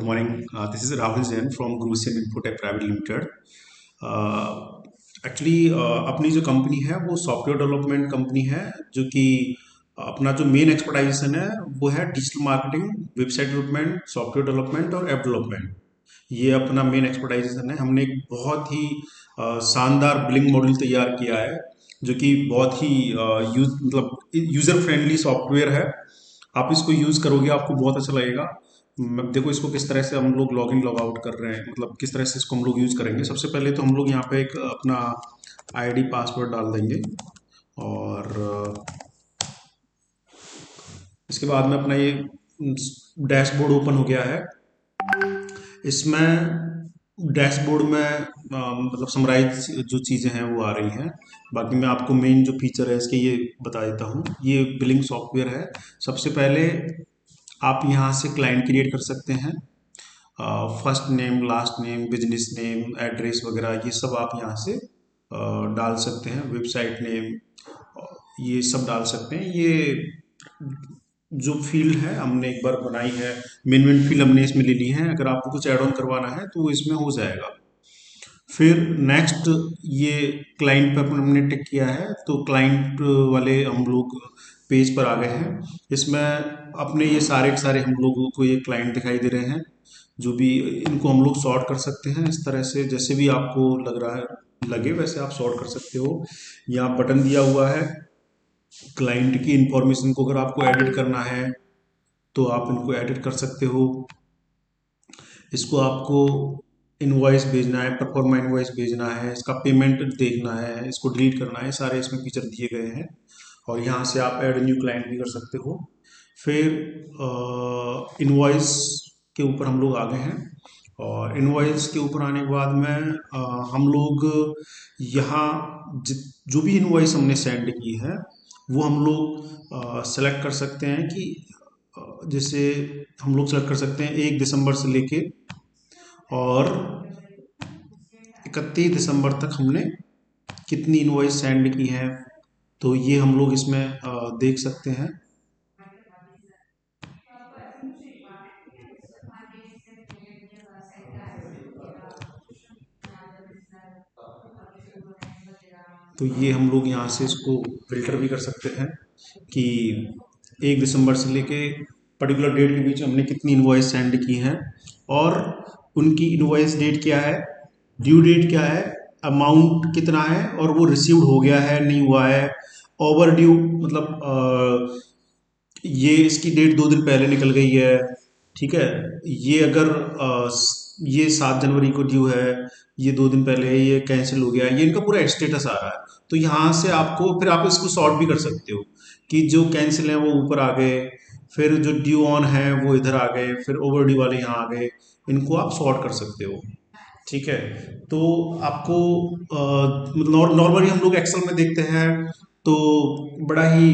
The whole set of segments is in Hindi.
morning. This is Rahul Jain from Gurusian Infotech Private Limited. Actually अपनी जो कंपनी है वो सॉफ्टवेयर डेवलपमेंट कंपनी है, जो कि अपना जो मेन एक्सपर्टाइजेशन है वो है digital marketing, website development, software development और ऐप डेवलपमेंट। ये अपना मेन एक्सपर्टाइजेशन है। हमने एक बहुत ही शानदार बिलिंग मॉड्यूल तैयार किया है, जो कि बहुत ही यूजर फ्रेंडली सॉफ्टवेयर है। आप इसको यूज करोगे आपको बहुत अच्छा लगेगा। देखो इसको किस तरह से हम लोग लॉग इन लॉग आउट कर रहे हैं, मतलब किस तरह से इसको हम लोग यूज करेंगे। सबसे पहले तो हम लोग यहाँ पे एक अपना आईडी पासवर्ड डाल देंगे, और इसके बाद में अपना ये डैशबोर्ड ओपन हो गया है। इसमें डैशबोर्ड में मतलब समराइज जो चीज़ें हैं वो आ रही हैं। बाकी मैं आपको मेन जो फीचर है इसके ये बता देता हूँ। ये बिलिंग सॉफ्टवेयर है। सबसे पहले आप यहाँ से क्लाइंट क्रिएट कर सकते हैं। First name, last name, business name, address वगैरह ये सब आप यहाँ से डाल सकते हैं। वेबसाइट नेम ये सब डाल सकते हैं। ये जो फील्ड है हमने एक बार बनाई है, मेन फील्ड हमने इसमें ले ली है। अगर आपको कुछ ऐड ऑन करवाना है तो वो इसमें हो जाएगा। फिर नेक्स्ट ये क्लाइंट पर हमने टिक किया है, तो क्लाइंट वाले हम लोग पेज पर आ गए हैं। इसमें अपने ये सारे के सारे हम लोगों को ये क्लाइंट दिखाई दे रहे हैं, जो भी इनको हम लोग सॉर्ट कर सकते हैं इस तरह से। जैसे भी आपको लग रहा है लगे वैसे आप सॉर्ट कर सकते हो। यहाँ बटन दिया हुआ है क्लाइंट की इंफॉर्मेशन को अगर आपको एडिट करना है तो आप इनको एडिट कर सकते हो। इसको आपको इनवॉइस भेजना है, परफॉर्मा इनवॉइस भेजना है, इसका पेमेंट देखना है, इसको डिलीट करना है, सारे इसमें फीचर दिए गए हैं। और यहाँ से आप ऐड न्यू क्लाइंट भी कर सकते हो। फिर इनवॉइस के ऊपर हम लोग आ गए हैं, और इनवॉइस के ऊपर आने के बाद में हम लोग यहाँ जो भी इनवॉइस हमने सेंड की है वो हम लोग सेलेक्ट कर सकते हैं कि जैसे हम लोग सेलेक्ट कर सकते हैं 1 दिसंबर से लेके और 31 दिसंबर तक हमने कितनी इनवॉइस सेंड की है, तो ये हम लोग इसमें देख सकते हैं। तो ये हम लोग यहाँ से इसको फिल्टर भी कर सकते हैं कि 1 दिसंबर से लेके पर्टिकुलर डेट के बीच हमने कितनी इनवॉइस सेंड की हैं, और उनकी इनवॉइस डेट क्या है, ड्यू डेट क्या है, अमाउंट कितना है, और वो रिसीव्ड हो गया है नहीं हुआ है। ओवर ड्यू मतलब ये इसकी डेट 2 दिन पहले निकल गई है, ठीक है। ये अगर ये 7 जनवरी को ड्यू है, ये 2 दिन पहले है, ये कैंसिल हो गया है, ये इनका पूरा स्टेटस आ रहा है। तो यहाँ से आपको फिर आप इसको सॉर्ट भी कर सकते हो कि जो कैंसिल है वो ऊपर आ गए, फिर जो ड्यू ऑन है वो इधर आ गए, फिर ओवर ड्यू वाले यहाँ आ गए। इनको आप सॉर्ट कर सकते हो, ठीक है। तो आपको नॉर्मली हम लोग एक्सेल में देखते हैं तो बड़ा ही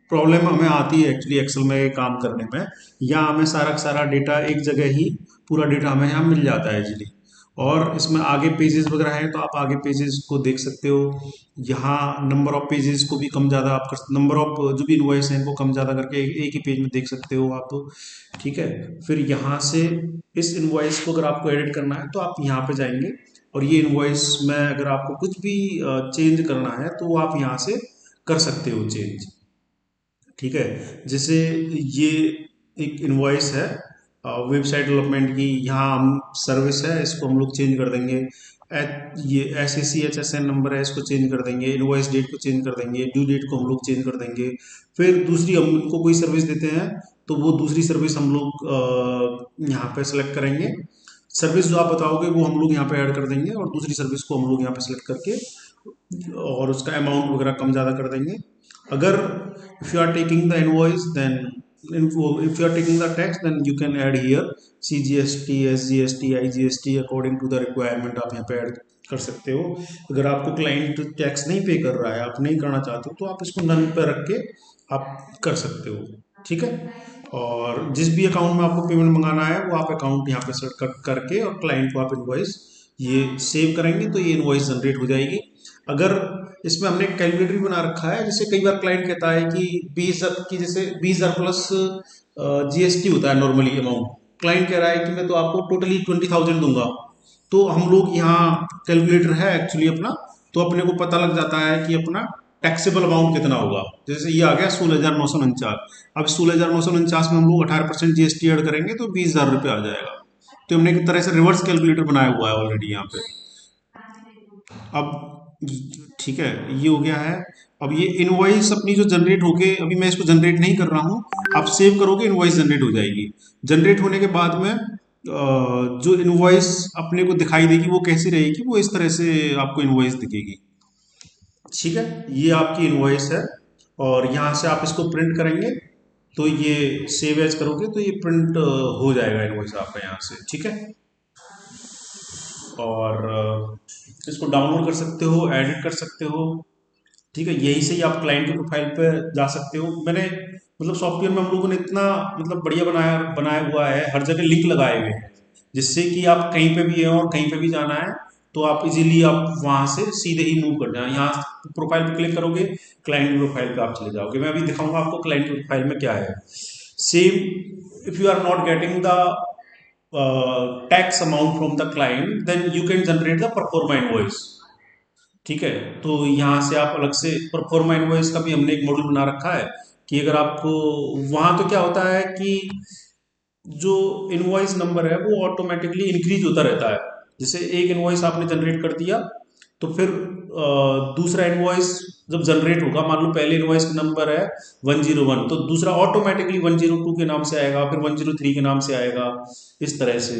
प्रॉब्लम हमें आती है एक्चुअली एक्सेल में काम करने में। यहाँ हमें सारा का सारा डेटा एक जगह ही, पूरा डेटा हमें यहाँ मिल जाता है इजीली। और इसमें आगे पेजेस वगैरह हैं तो आप आगे पेजेस को देख सकते हो। यहाँ नंबर ऑफ पेजेस को भी कम ज़्यादा आप कर, नंबर ऑफ जो भी इनवॉइस हैं इनको कम ज़्यादा करके एक ही पेज में देख सकते हो आप, ठीक है। फिर यहाँ से इस इनवॉइस को अगर आपको एडिट करना है तो आप यहाँ पे जाएंगे, और ये इनवॉइस में अगर आपको कुछ भी चेंज करना है तो वो आप यहाँ से कर सकते हो चेंज, ठीक है। जैसे ये एक इनवॉइस है वेबसाइट डेवलपमेंट की, यहाँ हम सर्विस है इसको हम लोग चेंज कर देंगे। ये SACHSN नंबर है इसको चेंज कर देंगे, इनवॉइस डेट को चेंज कर देंगे, ड्यू डेट को हम लोग चेंज कर देंगे। फिर दूसरी हम उनको कोई सर्विस देते हैं तो वो दूसरी सर्विस हम लोग यहाँ पे सेलेक्ट करेंगे। सर्विस जो आप बताओगे वो हम लोग यहाँ पे ऐड कर देंगे, और दूसरी सर्विस को हम लोग यहाँ पे सेलेक्ट करके और उसका अमाउंट वगैरह कम ज़्यादा कर देंगे। अगर if you are taking the invoice then if you are taking the tax then you can add here CGST, SGST, IGST according to the requirement आप यहाँ पे ऐड कर सकते हो। अगर आपको क्लाइंट टैक्स नहीं पे कर रहा है, आप नहीं करना चाहते हो, तो आप इसको नन पे रख के आप कर सकते हो, ठीक है। और जिस भी अकाउंट में आपको पेमेंट मंगाना है वो आप अकाउंट यहाँ पे सेट करके और क्लाइंट को आप इनवॉइस ये सेव करेंगे तो ये इनवॉइस जनरेट हो जाएगी। अगर इसमें हमने कैलकुलेटर भी बना रखा है, जैसे कई बार क्लाइंट कहता है कि 20,000 की, जैसे 20,000 प्लस GST होता है नॉर्मली अमाउंट, क्लाइंट कह रहा है कि मैं तो आपको टोटली 20,000 दूंगा, तो हम लोग यहाँ कैलकुलेटर है एक्चुअली अपना, तो अपने को पता लग जाता है कि अपना टैक्सेबल अमाउंट कितना होगा। जैसे ये आ गया 16,949। अब 16,949 में हम लोग 18% जीएसटी ऐड करेंगे तो 20,000 रुपये आ जाएगा। तो हमने एक तरह से रिवर्स कैलकुलेटर बनाया हुआ है ऑलरेडी यहाँ पे। अब ठीक है, ये हो गया है। अब ये इनवॉइस अपनी जो जनरेट होके, अभी मैं इसको जनरेट नहीं कर रहा हूँ, आप सेव करोगे इनवॉइस जनरेट हो जाएगी। जनरेट होने के बाद में जो इनवॉइस अपने को दिखाई देगी वो कैसी रहेगी, वो इस तरह से आपको इनवॉइस दिखेगी। ठीक है, ये आपकी इनवॉइस है, और यहाँ से आप इसको प्रिंट करेंगे तो ये सेव एज करोगे तो ये प्रिंट हो जाएगा इनवॉइस आपका यहाँ से। ठीक है, और इसको डाउनलोड कर सकते हो, एडिट कर सकते हो। ठीक है, यहीं से ही आप क्लाइंट के प्रोफाइल पे जा सकते हो। मैंने मतलब सॉफ्टवेयर में हम लोगों ने इतना मतलब बढ़िया बनाया बनाया हुआ है, हर जगह लिंक लगाए हुए हैं, जिससे कि आप कहीं पे भी हैं और कहीं पे भी जाना है तो आप इजीली आप वहां से सीधे ही मूव कर जाए। यहाँ प्रोफाइल पे क्लिक करोगे, क्लाइंट प्रोफाइल पे आप चले जाओगे। मैं अभी दिखाऊंगा आपको क्लाइंट प्रोफाइल में क्या है। Same, if you are not getting the tax amount from the client, then you can generate the performa invoice। ठीक है, तो यहाँ से आप अलग से परफॉर्मा इनवॉइस का भी हमने एक मॉड्यूल बना रखा है कि अगर आपको वहां, तो क्या होता है कि जो इनवॉइस नंबर है वो ऑटोमेटिकली इंक्रीज होता रहता है। जैसे एक इनवॉइस आपने जनरेट कर दिया तो फिर दूसरा इनवॉइस जब जनरेट होगा, मान लो पहले इनवॉइस का नंबर है 101, तो दूसरा ऑटोमेटिकली 102 के नाम से आएगा, फिर 103 के नाम से आएगा, इस तरह से।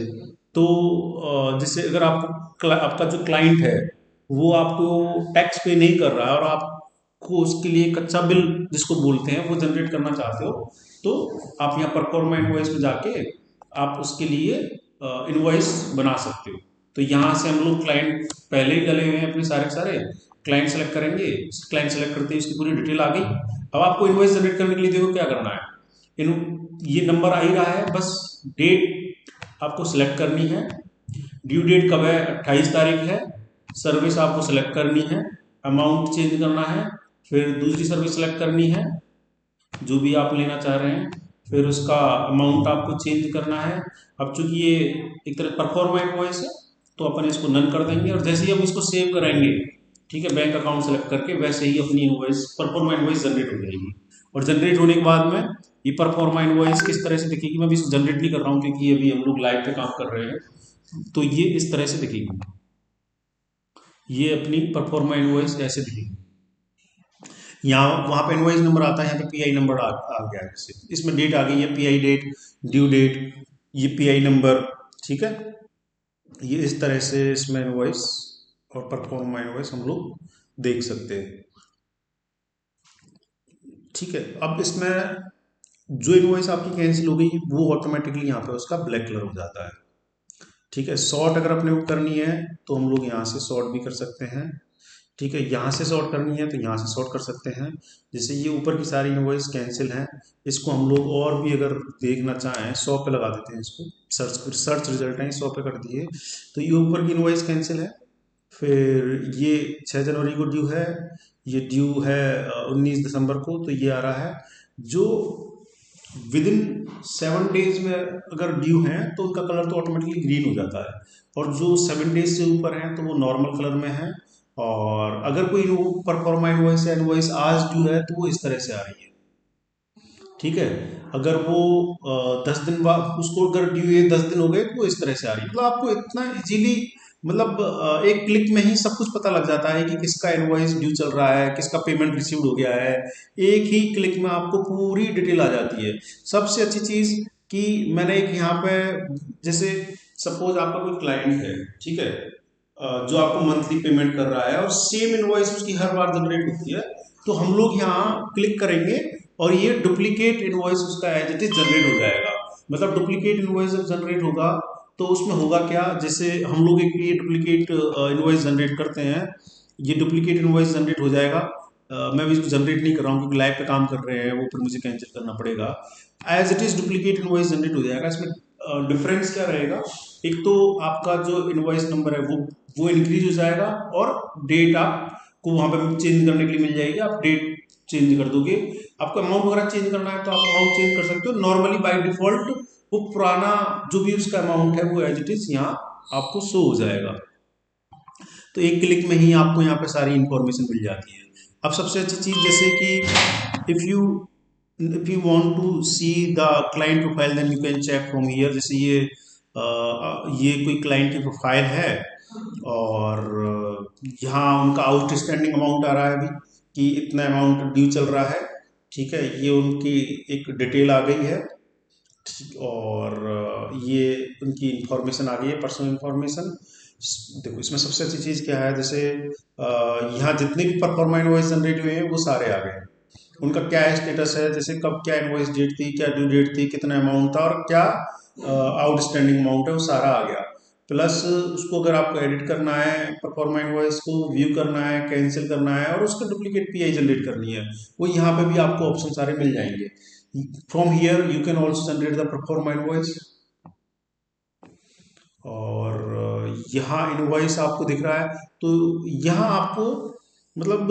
तो जैसे अगर आपका जो क्लाइंट है वो आपको टैक्स पे नहीं कर रहा है और आपको उसके लिए कच्चा बिल जिसको बोलते हैं वो जनरेट करना चाहते हो, तो आप यहाँ परफॉर्मा इनवॉइस में जाके आप उसके लिए इनवॉइस बना सकते हो। तो यहाँ से हम लोग क्लाइंट पहले ही डले हुए हैं अपने सारे सारे, क्लाइंट सेलेक्ट करेंगे, क्लाइंट सेलेक्ट करते ही इसकी पूरी डिटेल आ गई। अब आपको इनवॉइस जनरेट करने के लिए देखो क्या करना है। ये नंबर आ ही रहा है, बस डेट आपको सिलेक्ट करनी है, ड्यू डेट कब है 28 तारीख है, सर्विस आपको सेलेक्ट करनी है, अमाउंट चेंज करना है, फिर दूसरी सर्विस सेलेक्ट करनी है जो भी आप लेना चाह रहे हैं, फिर उसका अमाउंट आपको चेंज करना है। अब चूंकि ये एक तरह परफॉर्मा इनवॉइस है तो अपन इसको नन कर देंगे, और जैसे ही हम इसको सेव करेंगे, ठीक है, बैंक अकाउंट सेलेक्ट करके, वैसे ही अपनी इनवॉइस परफॉर्मा इनवॉइस जनरेट हो जाएगी। और जनरेट होने के बाद में ये परफॉर्मा इनवॉइस किस तरह से दिखेगी, मैं अभी इसको जनरेट नहीं कर रहा हूँ क्योंकि अभी हम लोग लाइव पे काम कर रहे हैं। तो ये इस तरह से दिखेगी, ये अपनी परफॉर्मा इनवॉइस ऐसे दिखेगी। यहाँ वहाँ पे इनवॉइस नंबर आता है, यहाँ पे पीआई नंबर आ गया है। जैसे इसमें डेट आ गई है, पीआई डेट, ड्यू डेट, ये पीआई नंबर। ठीक है, ये इस तरह से इसमें इनवॉइस और परफॉर्मा इनवॉइस हम लोग देख सकते हैं। ठीक है, अब इसमें जो इनवॉइस आपकी कैंसिल हो गई वो ऑटोमेटिकली यहाँ पे उसका ब्लैक कलर हो जाता है। ठीक है, सॉर्ट अगर अपने को करनी है तो हम लोग यहाँ से सॉर्ट भी कर सकते हैं। ठीक है, यहाँ से सॉर्ट करनी है तो यहाँ से सॉर्ट कर सकते हैं। जैसे ये ऊपर की सारी इनवॉइस कैंसिल हैं, इसको हम लोग और भी अगर देखना चाहें 100 पे लगा देते हैं इसको, सर्च रिजल्ट है 100 पे कर दिए तो ये ऊपर की इनवॉइस कैंसिल है। फिर ये 6 जनवरी को ड्यू है, ये ड्यू है 19 दिसंबर को, तो ये आ रहा है। जो विद इन 7 डेज में अगर ड्यू हैं तो उनका कलर तो ऑटोमेटिकली ग्रीन हो जाता है, और जो 7 डेज से ऊपर हैं तो वो नॉर्मल कलर में है। और अगर कोई परफॉर्मा इनवॉइस या इनवॉइस आज ड्यू है तो वो इस तरह से आ रही है। ठीक है, अगर वो 10 दिन बाद, उसको अगर ड्यू है 10 दिन हो गए तो वो इस तरह से आ रही है। मतलब आपको इतना इजीली, मतलब एक क्लिक में ही सब कुछ पता लग जाता है कि किसका इनवॉइस ड्यू चल रहा है, किसका पेमेंट रिसीव्ड हो गया है। एक ही क्लिक में आपको पूरी डिटेल आ जाती है। सबसे अच्छी चीज़ कि मैंने एक यहाँ पे, जैसे सपोज आपका कोई क्लाइंट है, ठीक है, जो आपको मंथली पेमेंट कर रहा है और सेम इनवॉइस उसकी हर बार जनरेट होती है, तो हम लोग यहाँ क्लिक करेंगे और ये डुप्लीकेट इनवॉइस उसका एज इट इज जनरेट हो जाएगा। मतलब डुप्लीकेट इनवॉइस जब जनरेट होगा तो उसमें होगा क्या, जैसे हम लोग एक ये डुप्लीकेट इनवॉइस जनरेट करते हैं, ये डुप्लीकेट इनवॉइस जनरेट हो जाएगा। मैं भी इसको जनरेट नहीं कर रहा हूँ क्योंकि लाइव पे काम कर रहे हैं, वो फिर मुझे कैंसिल करना पड़ेगा। As it is duplicate invoice generate हो जाएगा। इसमें डिफरेंस क्या रहेगा, एक तो आपका जो इनवॉइस नंबर है वो इंक्रीज हो जाएगा, और डेट आपको वहां पे चेंज करने के लिए मिल जाएगी, आप डेट चेंज कर दोगे। आपको अमाउंट वगैरह चेंज करना है तो आप अमाउंट चेंज कर सकते हो। नॉर्मली बाय डिफॉल्ट वो पुराना जो भी उसका अमाउंट है वो एज इट इज यहाँ आपको शो हो जाएगा। तो एक क्लिक में ही आपको यहाँ पे सारी इंफॉर्मेशन मिल जाती है। अब सबसे अच्छी चीज़ जैसे कि if you want to see the client profile then you can check from here. जैसे ये कोई क्लाइंट की प्रोफाइल है और यहाँ उनका आउटस्टैंडिंग अमाउंट आ रहा है अभी कि इतना अमाउंट ड्यू चल रहा है। ठीक है, ये उनकी एक डिटेल आ गई है। ठीक, और ये उनकी इंफॉर्मेशन आ गई है, पर्सनल इंफॉर्मेशन। देखो इसमें सबसे अच्छी चीज़ क्या है, जैसे यहाँ जितने भी परफॉर्मा इनवॉइस जनरेट हुए हैं वो सारे आ गए हैं। उनका क्या स्टेटस है, जैसे कब क्या इनवॉइस डेट थी, क्या ड्यू डेट थी, कितना अमाउंट था और क्या आउटस्टैंडिंग अमाउंट है, वो सारा आ गया। प्लस उसको अगर आपको एडिट करना है, परफॉर्मा इनवॉइस को व्यू करना है, कैंसिल करना है और उसका डुप्लीकेट पीआई जनरेट करनी है, वो यहाँ पे भी आपको ऑप्शन सारे मिल जाएंगे। From here you can also generate the proforma invoice. और यहाँ इनवॉइस आपको दिख रहा है, तो यहाँ आपको मतलब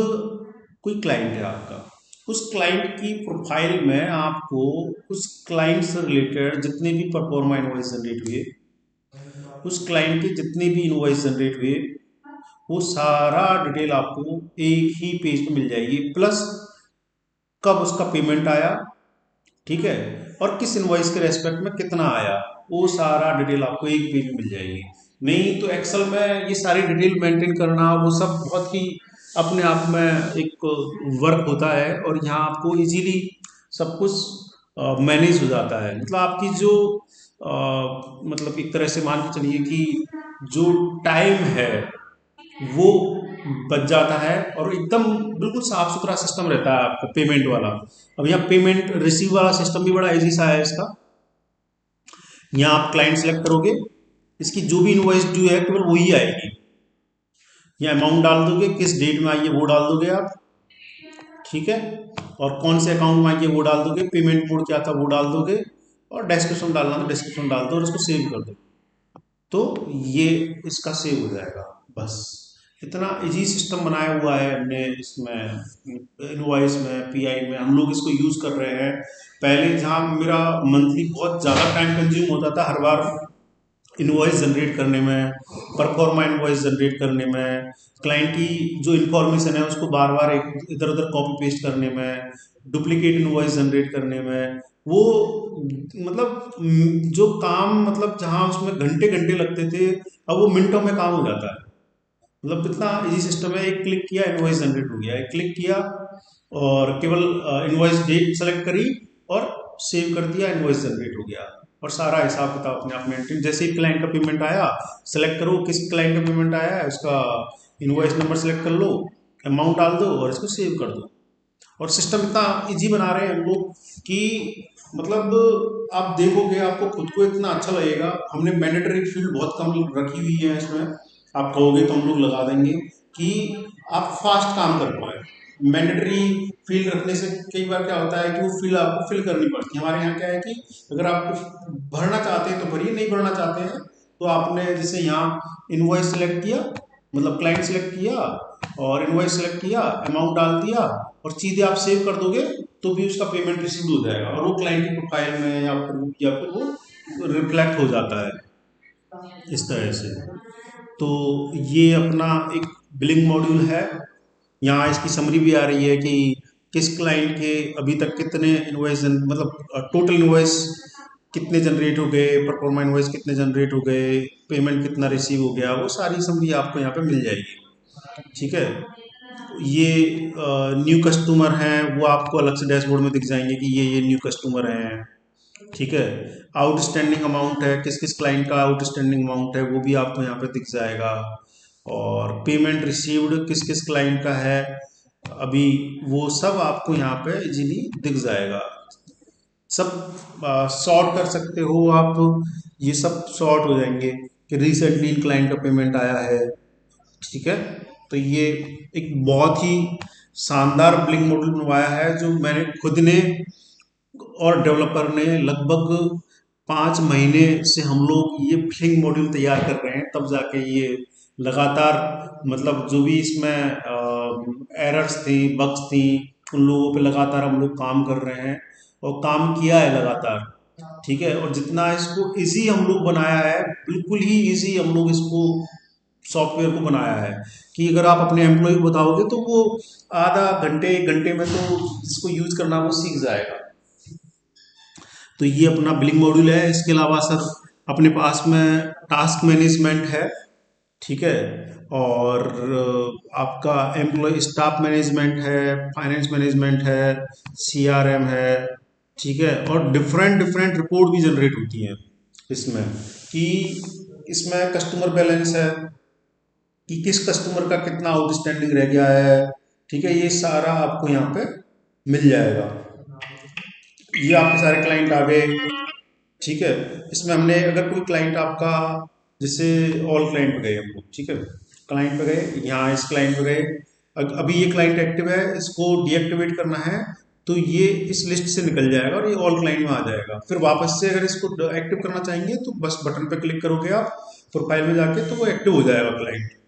कोई क्लाइंट है आपका, उस क्लाइंट की प्रोफाइल में आपको उस क्लाइंट से रिलेटेड जितने भी परफॉर्मा इनवॉइस जनरेट हुए, उस क्लाइंट के जितने भी इनवॉइस जनरेट हुए, वो सारा डिटेल आपको एक ही पेज पे मिल जाएगी। प्लस कब उसका पेमेंट आया, ठीक है, और किस इनवॉइस के रेस्पेक्ट में कितना आया, वो सारा डिटेल आपको एक पेज में मिल जाएगी। नहीं तो एक्सेल में ये सारी डिटेल मेंटेन करना वो सब बहुत ही अपने आप में एक वर्क होता है, और यहाँ आपको इजीली सब कुछ मैनेज हो जाता है। मतलब आपकी जो मतलब एक तरह से मान के चलिए कि जो टाइम है वो बच जाता है, और एकदम बिल्कुल साफ सुथरा सिस्टम रहता है आपका पेमेंट वाला। अब यहाँ पेमेंट रिसीव वाला सिस्टम भी बड़ा इजी सा है इसका। यहाँ आप क्लाइंट सेलेक्ट करोगे, इसकी जो भी इनवॉइस ड्यू है केवल वही आएगी। यहाँ अमाउंट डाल दोगे, किस डेट में आई है वो डाल दोगे आप, ठीक है, और कौन से अकाउंट में आई है वो डाल दोगे, पेमेंट मोड क्या था वो डाल दोगे, और डिस्क्रिप्शन डालना तो डिस्क्रिप्शन डाल दो और इसको सेव कर दो, तो ये इसका सेव हो जाएगा। बस इतना इजी सिस्टम बनाया हुआ है हमने इसमें, इनवॉइस में, पीआई में हम लोग इसको यूज़ कर रहे हैं। पहले जहाँ मेरा मंथली बहुत ज़्यादा टाइम कंज्यूम होता था हर बार इनवॉइस जनरेट करने में, परफॉर्मा इनवॉइस जनरेट करने में, क्लाइंट की जो इन्फॉर्मेशन है उसको बार बार एक इधर उधर कॉपी पेस्ट करने में, डुप्लीकेट इनवॉइस जनरेट करने में, वो मतलब जो काम मतलब जहाँ उसमें घंटे घंटे लगते थे, अब वो मिनटों में काम हो जाता है। मतलब कितना इजी सिस्टम है, एक क्लिक किया इनवॉइस जनरेट हो गया, एक क्लिक किया और केवल इनवॉइस डेट सेलेक्ट करी और सेव कर दिया, इनवॉइस जनरेट हो गया, और सारा हिसाब किताब अपने आप मेंटेन। जैसे ही क्लाइंट का पेमेंट आया, सेलेक्ट करो किस क्लाइंट का पेमेंट आया है, उसका इनवॉइस नंबर सेलेक्ट कर लो, अमाउंट डाल दो और इसको सेव कर दो। और सिस्टम इतना इजी बना रहे हैं हम लोग कि मतलब आप देखोगे आपको खुद को इतना अच्छा लगेगा। हमने मैंडेटरी फील्ड बहुत कम रखी हुई है इसमें, आप कहोगे तो हम लोग लगा देंगे कि आप फास्ट काम कर पाए। मैंडेटरी फील्ड रखने से कई बार क्या होता है कि वो फील्ड आपको फिल करनी पड़ती है। हमारे यहाँ क्या है कि अगर आप कुछ भरना चाहते हैं तो भरिए, नहीं भरना चाहते हैं तो आपने जैसे यहाँ इनवॉइस सेलेक्ट किया, मतलब क्लाइंट सेलेक्ट किया और इनवॉइस सेलेक्ट किया, अमाउंट डाल दिया और सीधे आप सेव कर दोगे तो भी उसका पेमेंट रिसीव हो जाएगा, और वो क्लाइंट की प्रोफाइल में या फिर वो रिफ्लेक्ट हो जाता है इस तरह से। तो ये अपना एक बिलिंग मॉड्यूल है। यहाँ इसकी समरी भी आ रही है कि किस क्लाइंट के अभी तक कितने इनवॉइस मतलब टोटल इनवॉइस कितने जनरेट हो गए, परफॉर्मा इनवॉइस कितने जनरेट हो गए, पेमेंट कितना रिसीव हो गया, वो सारी समरी आपको यहाँ पे मिल जाएगी। ठीक है, ये न्यू कस्टमर हैं वो आपको अलग से डैशबोर्ड में दिख जाएंगे कि ये न्यू कस्टमर हैं। ठीक है, आउटस्टैंडिंग अमाउंट है, किस किस क्लाइंट का आउटस्टैंडिंग अमाउंट है वो भी आपको यहाँ पे दिख जाएगा, और पेमेंट रिसीव्ड किस किस क्लाइंट का है अभी, वो सब आपको यहाँ पे इजीली दिख जाएगा। सब सॉर्ट कर सकते हो आप, ये सब सॉर्ट हो जाएंगे कि रिसेंटली इन क्लाइंट का पेमेंट आया है। ठीक है, तो ये एक बहुत ही शानदार बिलिंग मॉडल बनवाया है जो मैंने खुद ने और डेवलपर ने लगभग 5 महीने से हम लोग ये बिलिंग मॉड्यूल तैयार कर रहे हैं, तब जाके ये लगातार मतलब जो भी इसमें एरर्स थी, बग्स थी, उन लोगों पे लगातार हम लोग काम कर रहे हैं और काम किया है लगातार। ठीक है। और जितना इसको इजी हम लोग बनाया है, बिल्कुल ही इजी हम लोग इसको सॉफ्टवेयर को बनाया है कि अगर आप अपने एम्प्लॉय को बताओगे तो वो आधा घंटे 1 घंटे में तो इसको यूज करना वो सीख जाएगा। तो ये अपना बिलिंग मॉड्यूल है। इसके अलावा सर अपने पास में टास्क मैनेजमेंट है, ठीक है। और आपका एम्प्लॉय स्टाफ मैनेजमेंट है, फाइनेंस मैनेजमेंट है, सीआरएम है, ठीक है। और डिफरेंट डिफरेंट रिपोर्ट भी जनरेट होती हैं इसमें, कि इसमें कस्टमर बैलेंस है कि किस कस्टमर का कितना आउटस्टैंडिंग रह गया है, ठीक है। ये सारा आपको यहाँ पे मिल जाएगा। ये आपके सारे क्लाइंट आ गए, ठीक है। इसमें हमने अगर कोई क्लाइंट आपका, जैसे ऑल क्लाइंट पे गए हम लोग, ठीक है, क्लाइंट पे गए, यहाँ इस क्लाइंट पे गए, अभी ये क्लाइंट एक्टिव है, इसको डीएक्टिवेट करना है तो ये इस लिस्ट से निकल जाएगा और ये ऑल क्लाइंट में आ जाएगा। फिर वापस से अगर इसको एक्टिव करना चाहेंगे तो बस बटन पे क्लिक करोगे आप प्रोफाइल में जाके, तो वो एक्टिव हो जाएगा क्लाइंट।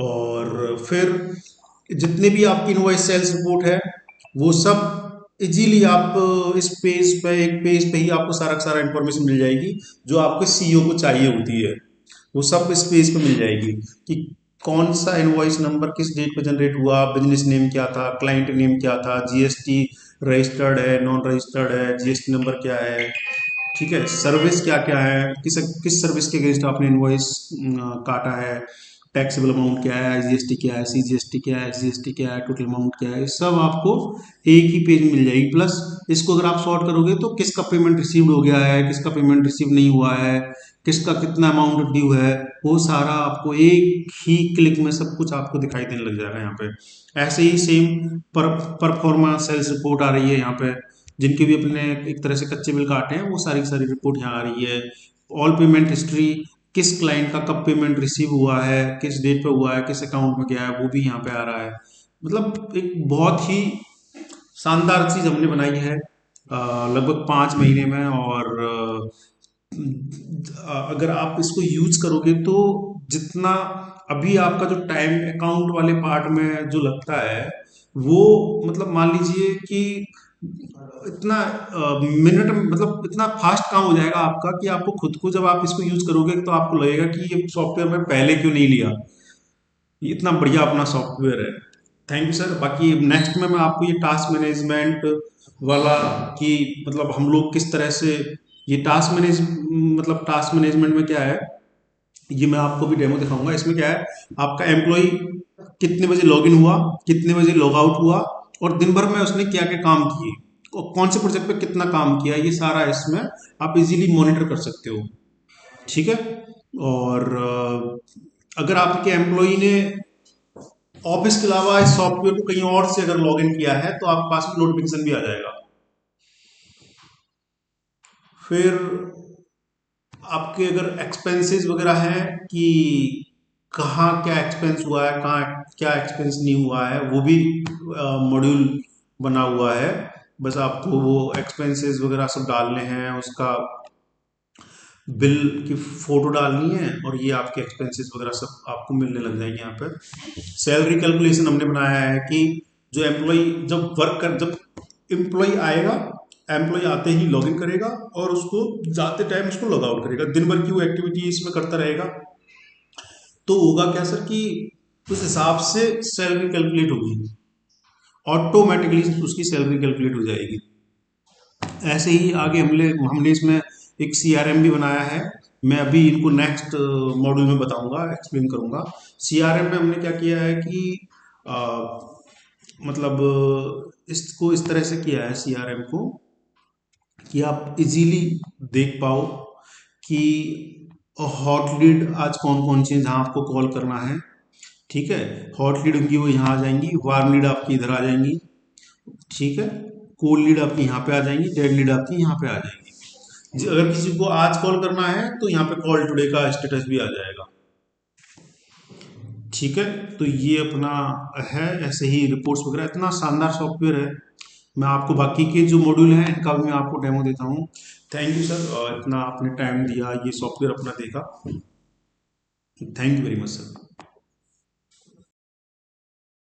और फिर जितने भी आपकी इनवॉइस सेल्स रिपोर्ट है वो सब इजीली आप इस पेज पे, एक पेज पे ही आपको सारा का सारा इन्फॉर्मेशन मिल जाएगी जो आपके सीईओ को चाहिए होती है। वो सब इस पेज पे मिल जाएगी कि कौन सा इनवॉइस नंबर किस डेट पे जनरेट हुआ, बिजनेस नेम क्या था, क्लाइंट नेम क्या था, जीएसटी रजिस्टर्ड है, नॉन रजिस्टर्ड है, जीएसटी नंबर क्या है, ठीक है, सर्विस क्या क्या है, किस किस सर्विस के अगेंस्ट आपने इनवॉइस काटा है, टैक्सेबल अमाउंट क्या है, जीएसटी क्या है, सीजीएसटी क्या है, एसजीएसटी क्या है, टोटल अमाउंट क्या है, ये सब आपको एक ही पेज में मिल जाएगी। प्लस इसको अगर आप सॉर्ट करोगे तो किसका पेमेंट रिसीव्ड हो गया है, किसका पेमेंट रिसीव नहीं हुआ है, किसका कितना अमाउंट ड्यू है, वो सारा आपको एक ही क्लिक में सब कुछ आपको दिखाई देने लग जाएगा यहाँ पे। ऐसे ही सेम परफॉर्मेंस सेल्स रिपोर्ट आ रही है यहाँ पे, जिनके भी अपने एक तरह से कच्चे बिल काटे हैं वो सारी की सारी रिपोर्ट यहाँ आ रही है। ऑल पेमेंट हिस्ट्री, किस क्लाइंट का कब पेमेंट रिसीव हुआ है, किस डेट पे हुआ है, किस अकाउंट में गया है, वो भी यहाँ पे आ रहा है। मतलब एक बहुत ही शानदार चीज़ हमने बनाई है लगभग 5 महीने में। और अगर आप इसको यूज करोगे तो जितना अभी आपका जो टाइम अकाउंट वाले पार्ट में जो लगता है वो, मतलब मान लीजिए कि इतना मिनट में, मतलब इतना फास्ट काम हो जाएगा आपका कि आपको खुद को, जब आप इसको यूज करोगे तो आपको लगेगा कि ये सॉफ्टवेयर मैं पहले क्यों नहीं लिया, ये इतना बढ़िया अपना सॉफ्टवेयर है। Thank you sir. बाकी नेक्स्ट में मैं आपको ये टास्क मैनेजमेंट वाला, कि मतलब हम लोग किस तरह से ये मतलब टास्क मैनेजमेंट में क्या है, ये मैं आपको भी डेमो दिखाऊंगा। इसमें क्या है, आपका एम्प्लॉय कितने बजे लॉग इन हुआ, कितने बजे लॉग आउट हुआ, और दिन भर में उसने क्या क्या काम किए और कौन से प्रोजेक्ट पे कितना काम किया, ये सारा इसमें आप इजीली मॉनिटर कर सकते हो, ठीक है। और अगर आपके एम्प्लॉय ने ऑफिस के अलावा इस सॉफ्टवेयर को कहीं और से अगर लॉग इन किया है तो आपके पास में नोटिफिकेशन भी आ जाएगा। फिर आपके अगर एक्सपेंसेस वगैरह हैं कि कहाँ क्या एक्सपेंस हुआ है, कहाँ क्या एक्सपेंस नहीं हुआ है, वो भी मॉड्यूल बना हुआ है। बस आपको वो एक्सपेंसेस वगैरह सब डालने हैं, उसका बिल की फोटो डालनी है, और ये आपके एक्सपेंसेस वगैरह सब आपको मिलने लग जाएंगे यहाँ पे। सैलरी कैलकुलेशन हमने बनाया है कि जो एम्प्लॉय जब एम्प्लॉय आएगा, एम्प्लॉय आते ही लॉगिन करेगा और उसको जाते टाइम उसको लॉग आउट करेगा, दिन भर की वो एक्टिविटी इसमें करता रहेगा। तो होगा क्या सर कि उस हिसाब से सैलरी कैलकुलेट होगी, ऑटोमेटिकली उसकी सैलरी कैलकुलेट हो जाएगी। ऐसे ही आगे हमने इसमें एक सीआरएम भी बनाया है। मैं अभी इनको नेक्स्ट मॉड्यूल में बताऊंगा, एक्सप्लेन करूंगा। सीआरएम में हमने क्या किया है कि आ, मतलब इसको इस तरह से किया है सीआरएम को कि आप इजीली देख पाओ कि हॉट लीड आज कौन कौन सी जहाँ आपको कॉल करना है, ठीक है। हॉट लीड उनकी वो यहाँ आ जाएंगी, वार्म लीड आपकी इधर आ जाएंगी, ठीक है। कोल्ड लीड आपकी यहाँ पे आ जाएंगी, डेड लीड आपकी यहाँ पे आ जाएंगी। अगर किसी को आज कॉल करना है तो यहाँ पे कॉल टुडे का स्टेटस भी आ जाएगा, ठीक है। तो ये अपना है। ऐसे ही रिपोर्ट्स वगैरह, इतना शानदार सॉफ्टवेयर है। मैं आपको बाकी के जो मॉड्यूल हैं इनका भी मैं आपको डेमो देता हूँ। थैंक यू सर, इतना आपने टाइम दिया, ये सॉफ्टवेयर अपना देखा। Thank you very much sir.